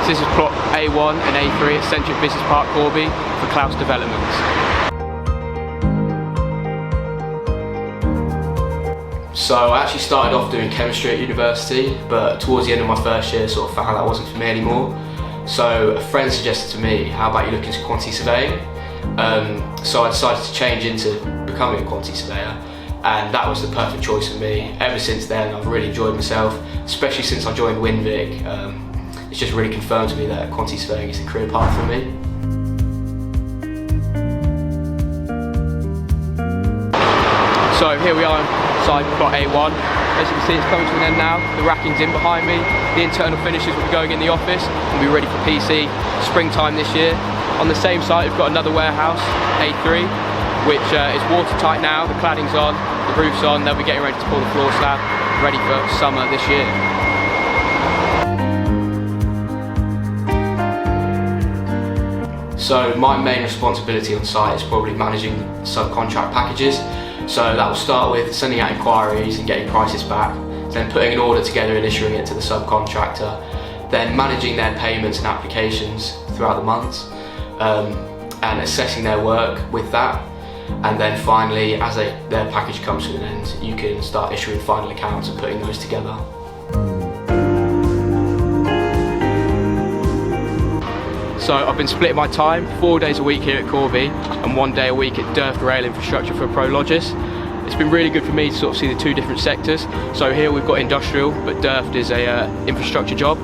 So this is plot A1 and A3 at Centrix Business Park, Corby for Clowes Developments. So I actually started off doing chemistry at university, but towards the end of my first year sort of found that wasn't for me anymore. So a friend suggested to me, how about you look into quantity surveying? So I decided to change into becoming a quantity surveyor, and that was the perfect choice for me. Ever since then I've really enjoyed myself, especially since I joined Winvic. It's just really confirmed to me that quantity surveying is the career path for me. So here we are inside plot A1. As you can see, it's coming to an end now. The racking's in behind me. The internal finishes will be going in the office and be ready for PC springtime this year. On the same site, we've got another warehouse, A3, which is watertight now. The cladding's on, the roof's on. They'll be getting ready to pour the floor slab, ready for summer this year. So my main responsibility on site is probably managing subcontract packages. So that will start with sending out inquiries and getting prices back, then putting an order together and issuing it to the subcontractor, then managing their payments and applications throughout the months, and assessing their work with that. And then finally, as their package comes to an end, you can start issuing final accounts and putting those together. So I've been splitting my time 4 days a week here at Corby and 1 day a week at DIRFT III Rail Infrastructure for Prologis. It's been really good for me to sort of see the two different sectors. So here we've got industrial, but DIRFT is a infrastructure job.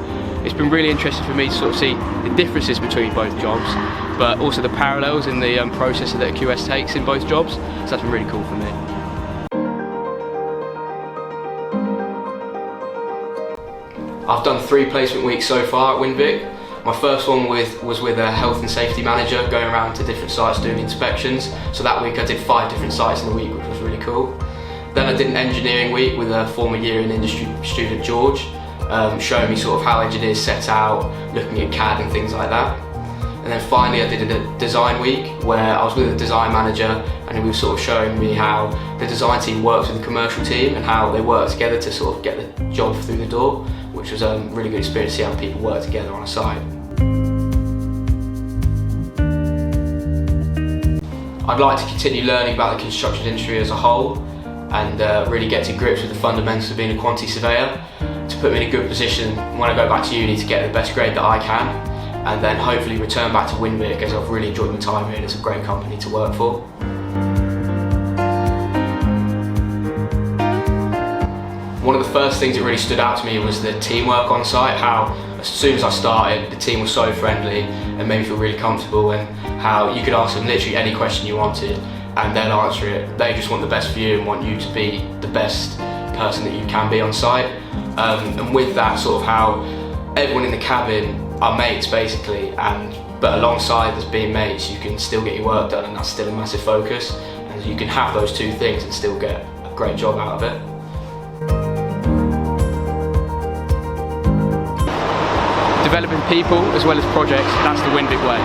It's been really interesting for me to sort of see the differences between both jobs, but also the parallels in the process that a QS takes in both jobs. So that's been really cool for me. I've done 3 placement weeks so far at Winvic. My first one was with a health and safety manager, going around to different sites doing inspections. So that week I did 5 different sites in the week, which was really cool. Then I did an engineering week with a former year in industry student, George, showing me sort of how engineers set out, looking at CAD and things like that. And then finally I did a design week where I was with a design manager, and he was sort of showing me how the design team works with the commercial team and how they work together to sort of get the job through the door, which was a really good experience to see how people work together on a site. I'd like to continue learning about the construction industry as a whole and really get to grips with the fundamentals of being a quantity surveyor to put me in a good position when I go back to uni to get the best grade that I can, and then hopefully return back to Winvic, as I've really enjoyed my time here and it's a great company to work for. One of the first things that really stood out to me was the teamwork on site, how as soon as I started the team was so friendly and made me feel really comfortable, and how you could ask them literally any question you wanted and they'll answer it. They just want the best for you and want you to be the best person that you can be on site. And with that, sort of how everyone in the cabin are mates basically, but alongside as being mates you can still get your work done, and that's still a massive focus, and you can have those two things and still get a great job out of it. Developing people as well as projects, that's the Winvic way.